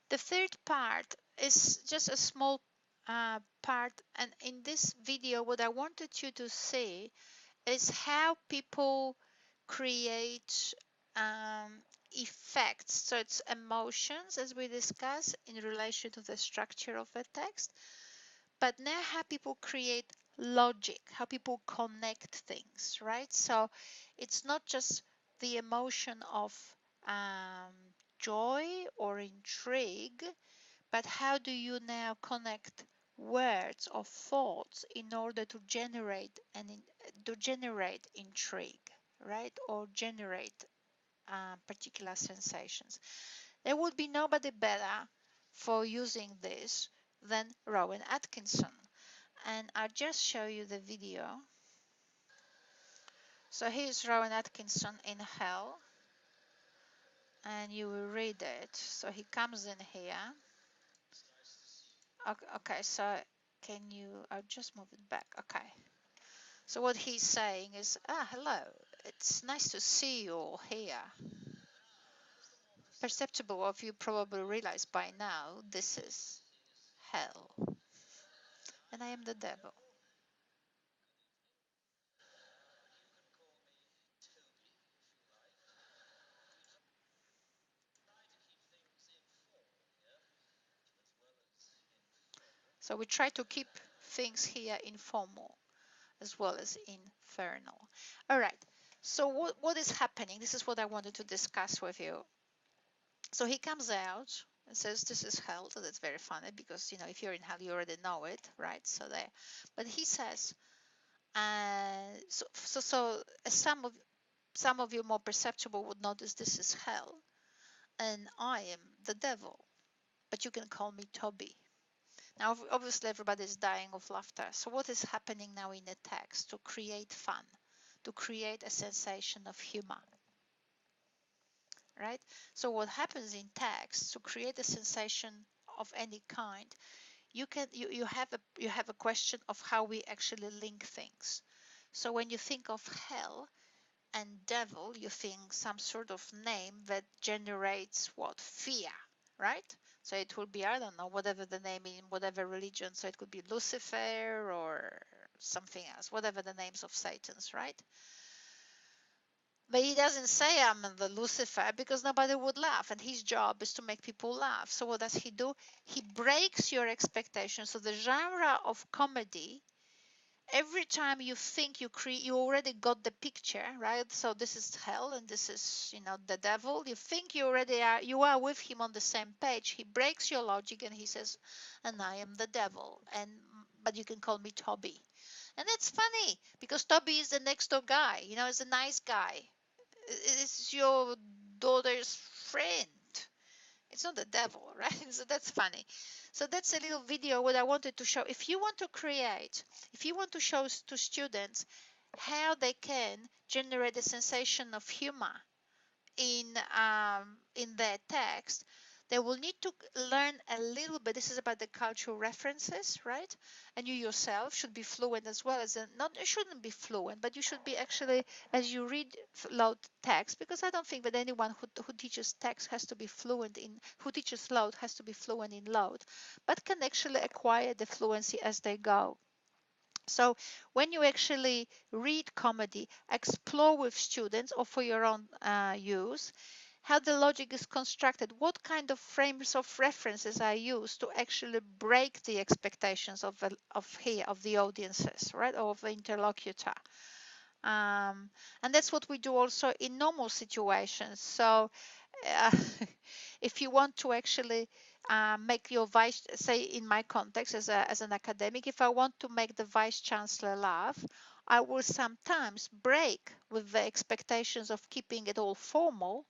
The third part is just a small part, and in this video what I wanted you to see is how people create effects. So it's emotions, as we discussed, in relation to the structure of a text, but now how people create logic, how people connect things, right? So it's not just the emotion of um, joy or intrigue, but how do you now connect words or thoughts in order to generate intrigue, right? Or generate particular sensations. There would be nobody better for using this than Rowan Atkinson. And I'll just show you the video. So here's Rowan Atkinson in Hell, and you will read it. So he comes in here. Okay, so can you, I'll just move it back. Okay. So what he's saying is, hello, it's nice to see you all here. Perceptible of you probably realize by now this is hell, and I am the devil. So we try to keep things here informal as well as infernal. All right, so what is happening? This is what I wanted to discuss with you. So he comes out and says this is hell. So that's very funny because, you know, if you're in hell you already know it, right? So there, but he says so as some of you more perceptible would notice this is hell, and I am the devil, but you can call me Toby. Now, obviously, everybody is dying of laughter. So what is happening now in the text to create fun, to create a sensation of humor, right? So what happens in text to create a sensation of any kind, you have a question of how we actually link things. So when you think of hell and devil, you think some sort of name that generates what? Fear, right? So it will be, I don't know, whatever the name in whatever religion. So it could be Lucifer or something else, whatever the names of Satan's, right? But he doesn't say I'm the Lucifer because nobody would laugh, and his job is to make people laugh. So what does he do? He breaks your expectations. So the genre of comedy, every time you think you already got the picture, right? So this is hell and this is, you know, the devil. You think you are with him on the same page. He breaks your logic and he says, and I am the devil, but you can call me Toby. And it's funny because Toby is the next door guy, you know, is a nice guy. It's your daughter's friend. It's not the devil, right? So that's funny. So that's a little video what I wanted to show. If you want to create, if you want to show to students how they can generate a sensation of humor in their text, they will need to learn a little bit. This is about the cultural references, right? And you yourself should be fluent as well as not. You shouldn't be fluent, but you should be actually, as you read loud text, because I don't think that anyone who teaches text has to be fluent in, who teaches loud has to be fluent in loud, but can actually acquire the fluency as they go. So when you actually read comedy, explore with students or for your own use how the logic is constructed, what kind of frames of references are used to actually break the expectations of the audiences, right, or of the interlocutor. And that's what we do also in normal situations. So uh, if you want to actually make your vice, say in my context as an academic, if I want to make the vice chancellor laugh, I will sometimes break with the expectations of keeping it all formal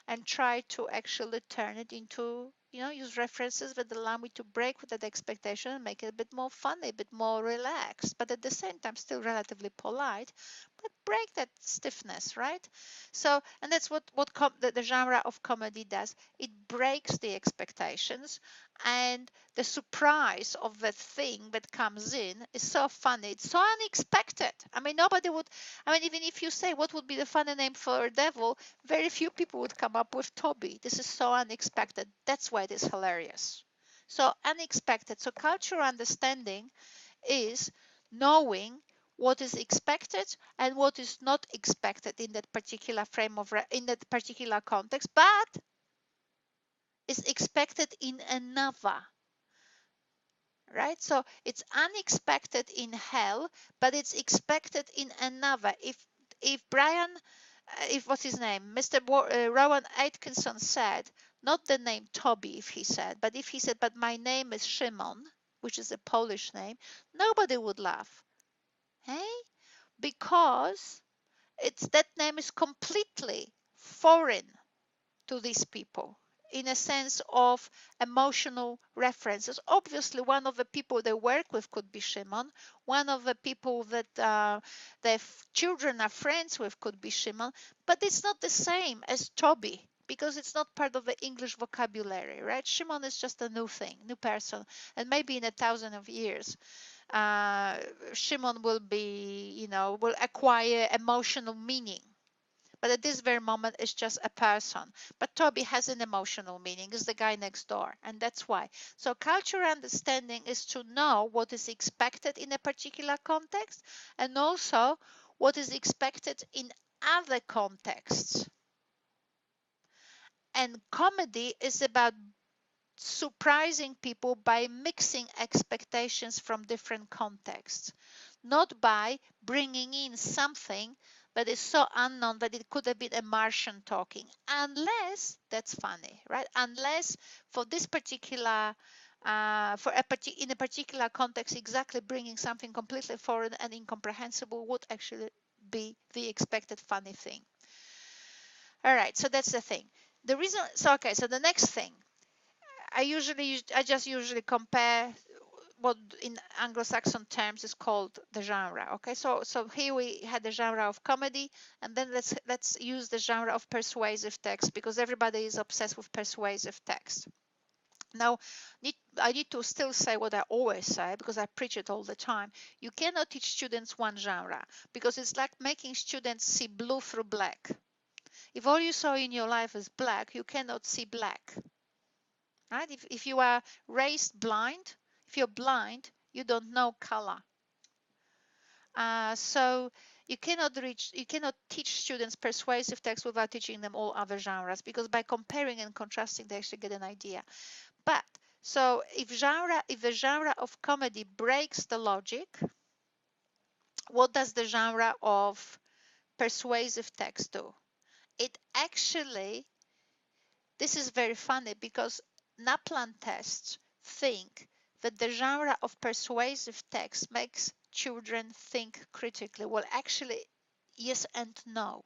and try to actually turn it into, you know, use references that allow me to break with that expectation and make it a bit more funny, a bit more relaxed, but at the same time still relatively polite, but break that stiffness, right? So, and that's what the genre of comedy does. It breaks the expectations, and the surprise of the thing that comes in is so funny. It's so unexpected. I mean, nobody would. I mean, even if you say what would be the funny name for a devil, very few people would come up with Toby. This is so unexpected. That's why it is hilarious. So unexpected. So cultural understanding is knowing what is expected and what is not expected in that particular frame of in that particular context, but is expected in another. Right? So it's unexpected in hell, but it's expected in another. If Brian, if what's his name, Rowan Atkinson said, not the name Toby, if he said, but if he said, but my name is Szymon, which is a Polish name, nobody would laugh. Hey? Because that name is completely foreign to these people in a sense of emotional references. Obviously, one of the people they work with could be Shimon. One of the people that their children are friends with could be Shimon. But it's not the same as Toby because it's not part of the English vocabulary, right? Shimon is just a new thing, new person. And maybe in 1,000 of years, Shimon will be, will acquire emotional meaning. But at this very moment, it's just a person. But Toby has an emotional meaning. It's the guy next door. And that's why. So cultural understanding is to know what is expected in a particular context and also what is expected in other contexts. And comedy is about surprising people by mixing expectations from different contexts, not by bringing in something that is so unknown that it could have been a Martian talking, unless that's funny, right? Unless for this particular in a particular context, exactly bringing something completely foreign and incomprehensible would actually be the expected funny thing. All right, so that's the thing. The reason, so okay, so the next thing, I just usually compare what in Anglo-Saxon terms is called the genre. Okay, so here we had the genre of comedy, and then let's use the genre of persuasive text because everybody is obsessed with persuasive text. Now, I need to still say what I always say because I preach it all the time. You cannot teach students one genre because it's like making students see blue through black. If all you saw in your life is black, you cannot see black. Right? If you are raised blind, if you're blind, you don't know color. So you cannot teach students persuasive text without teaching them all other genres because by comparing and contrasting, they actually get an idea. But so if the genre of comedy breaks the logic, what does the genre of persuasive text do? It actually, this is very funny because NAPLAN tests think that the genre of persuasive text makes children think critically. Well, actually, yes and no.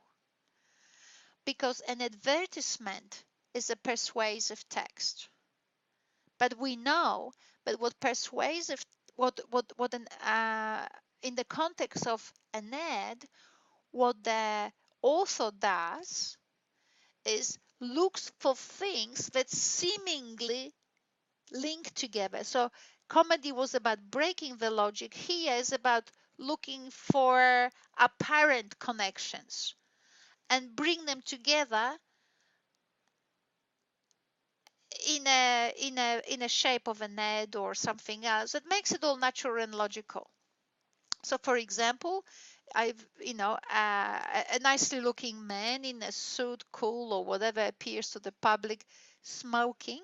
Because an advertisement is a persuasive text. But we know that in the context of an ad, what the author does is looks for things that seemingly link together. So comedy was about breaking the logic. Here is about looking for apparent connections and bring them together in a shape of an ad or something else that makes it all natural and logical. So for example, a nicely looking man in a suit, cool or whatever appears to the public smoking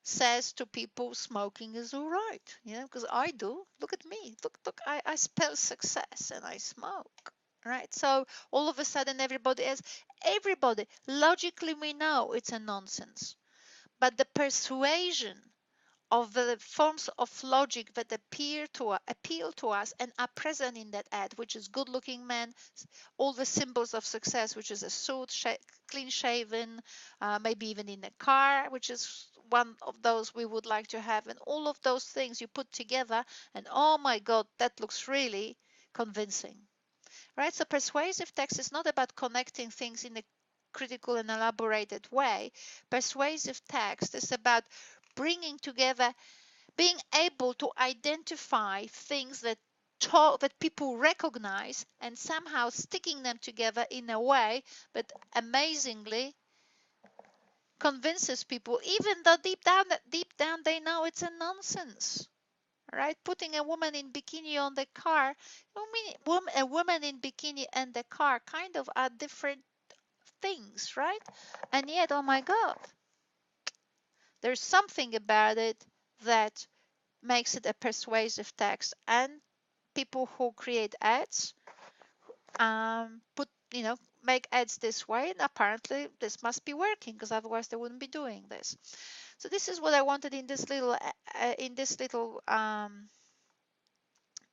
says to people smoking is all right, because I do. Look at me. Look, I spell success and I smoke. Right? So all of a sudden everybody, logically we know it's a nonsense. But the persuasion of the forms of logic that appeal to us and are present in that ad, which is good-looking man, all the symbols of success, which is a suit, clean-shaven, maybe even in a car, which is one of those we would like to have, and all of those things you put together, and oh my God, that looks really convincing, right? So persuasive text is not about connecting things in a critical and elaborated way. Persuasive text is about bringing together, being able to identify things that people recognize and somehow sticking them together in a way that amazingly convinces people, even though deep down they know it's a nonsense, right? Putting a woman in bikini on the car, a woman in bikini and the car kind of are different things, right? And yet, oh my God, there's something about it that makes it a persuasive text. And people who create ads put, make ads this way, and apparently this must be working, because otherwise they wouldn't be doing this. So this is what I wanted in this little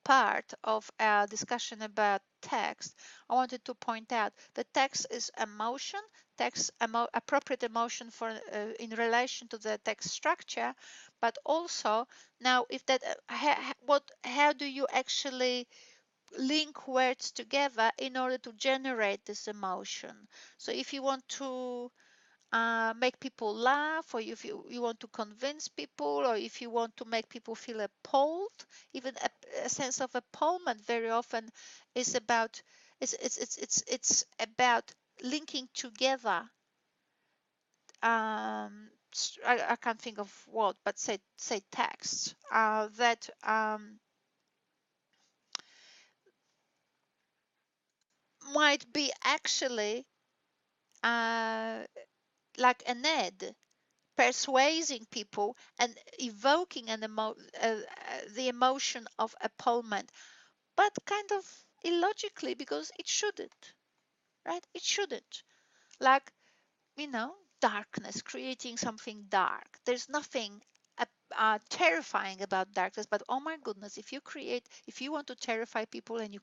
part of our discussion about text. I wanted to point out that text is emotion, appropriate emotion for in relation to the text structure, but also now if that how do you actually link words together in order to generate this emotion? So if you want to make people laugh, or if you want to convince people, or if you want to make people feel appalled, even a sense of appallment very often is about it's about linking together. I can't think of what, but say texts that might be actually like an ad persuading people and evoking the emotion of appallment, but kind of illogically, because it shouldn't, right? It shouldn't. Like, darkness, creating something dark. There's nothing terrifying about darkness, but oh my goodness, if you want to terrify people, and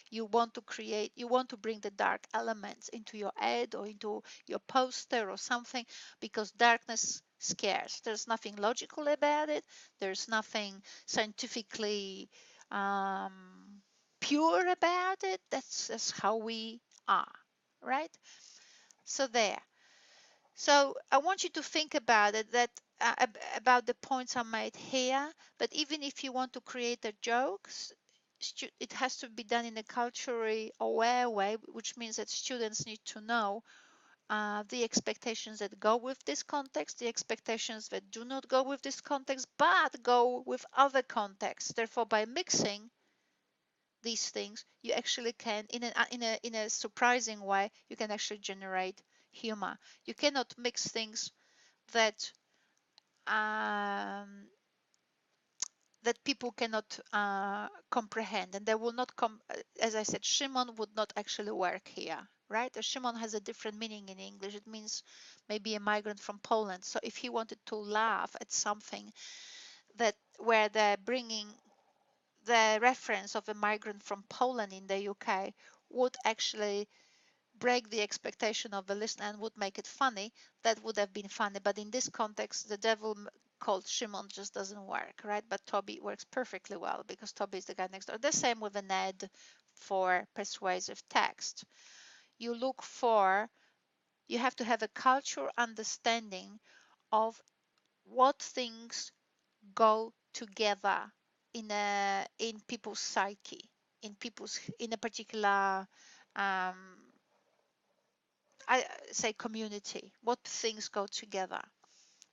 you want to bring the dark elements into your ad or into your poster or something, because darkness scares. There's nothing logical about it. There's nothing scientifically um, pure about it. That's how we are, right? So there. So I want you to think about it, that about the points I made here. But even if you want to create a joke, it has to be done in a culturally aware way, which means that students need to know the expectations that go with this context, the expectations that do not go with this context, but go with other contexts. Therefore, by mixing these things, you actually can, in a surprising way, you can actually generate humor. You cannot mix things that um, that people cannot comprehend, and they will not come. As I said, Shimon would not actually work here, right? Shimon has a different meaning in English. It means maybe a migrant from Poland. So if he wanted to laugh at something where they're bringing the reference of a migrant from Poland in the UK, would actually break the expectation of the listener and would make it funny, that would have been funny. But in this context, the devil called Shimon just doesn't work, right? But Toby works perfectly well, because Toby is the guy next door. The same with an ad for persuasive text. You have to have a cultural understanding of what things go together in people's psyche, in a particular I say community, what things go together,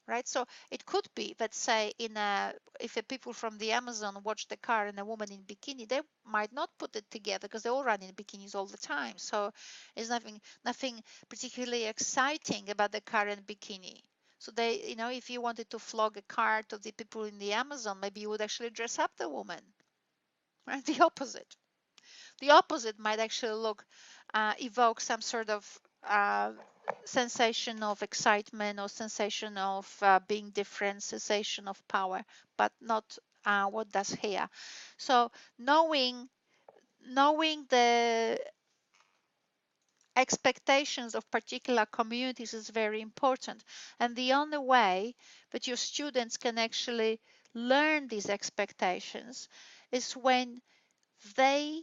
right? So it could be that, say, if a people from the Amazon watch the car and a woman in bikini, they might not put it together, because they all run in bikinis all the time. So there's nothing particularly exciting about the car and bikini. So if you wanted to flog a car to the people in the Amazon, maybe you would actually dress up the woman, right? The opposite might actually evoke some sort of sensation of excitement, or sensation of being different, sensation of power, but not what does here. So knowing the expectations of particular communities is very important. And the only way that your students can actually learn these expectations is when they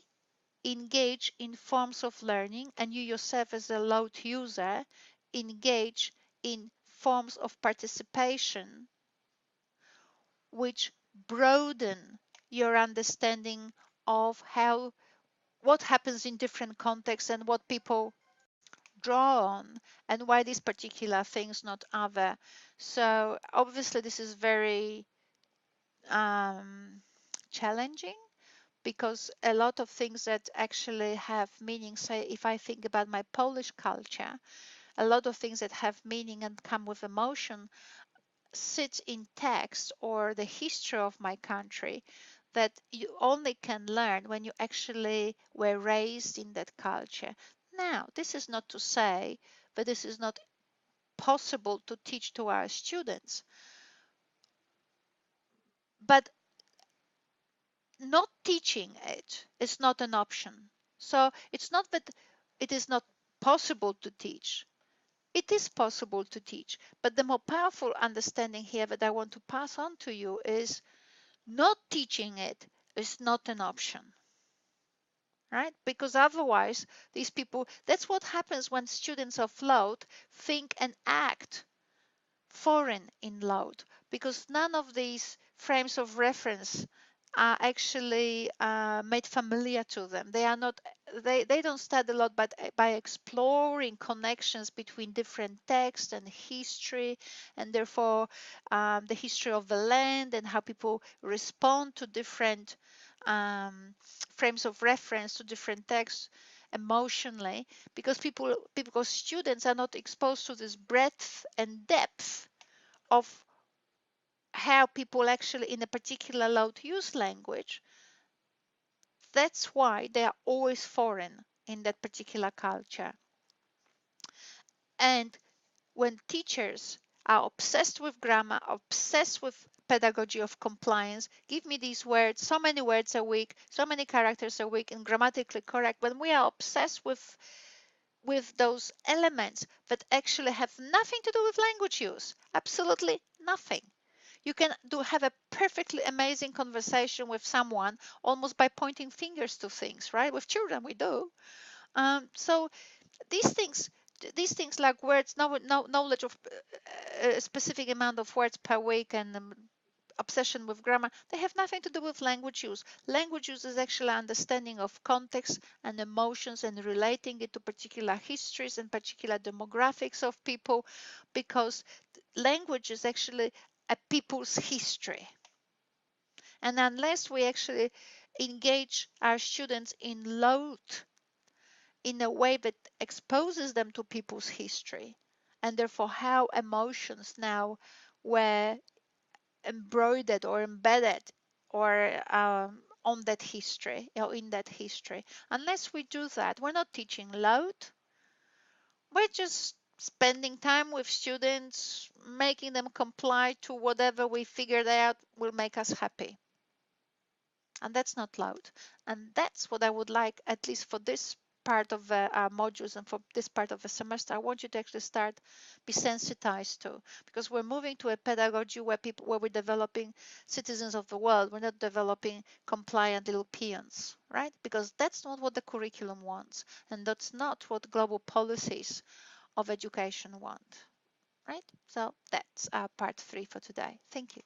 engage in forms of learning, and you yourself as a load user engage in forms of participation which broaden your understanding of what happens in different contexts, and what people draw on, and why these particular things, not other. So obviously this is very challenging, because a lot of things that actually have meaning, say if I think about my Polish culture, a lot of things that have meaning and come with emotion sit in text or the history of my country, that you only can learn when you actually were raised in that culture. Now, this is not to say that this is not possible to teach to our students, but not teaching it is not an option. So it's not that it is not possible to teach. It is possible to teach, but the more powerful understanding here that I want to pass on to you is not teaching it is not an option, right? Because otherwise, these people, that's what happens when students of load think and act foreign in load, because none of these frames of reference are actually made familiar to them. They are not, they don't study a lot, but by exploring connections between different texts and history, and therefore the history of the land and how people respond to different frames of reference, to different texts emotionally, because because students are not exposed to this breadth and depth of how people actually in a particular load use language. That's why they are always foreign in that particular culture. And when teachers are obsessed with grammar, obsessed with pedagogy of compliance, give me these words, so many words a week, so many characters a week, and grammatically correct, when we are obsessed with those elements that actually have nothing to do with language use, absolutely nothing. You can have a perfectly amazing conversation with someone almost by pointing fingers to things, right? With children, we do. So these things, like words, knowledge of a specific amount of words per week, and obsession with grammar, they have nothing to do with language use. Language use is actually understanding of context and emotions and relating it to particular histories and particular demographics of people, because language is actually a people's history. And unless we actually engage our students in load in a way that exposes them to people's history, and therefore how emotions now were embroidered or embedded or on that history or in that history. Unless we do that, we're not teaching load. We're just spending time with students, making them comply to whatever we figured out will make us happy. And that's not loud. And that's what I would like, at least for this part of our modules and for this part of the semester, I want you to actually start be sensitized to, because we're moving to a pedagogy where we're developing citizens of the world. We're not developing compliant little peons, right? Because that's not what the curriculum wants, and that's not what global policies of education want, right? So that's part 3 for today. Thank you.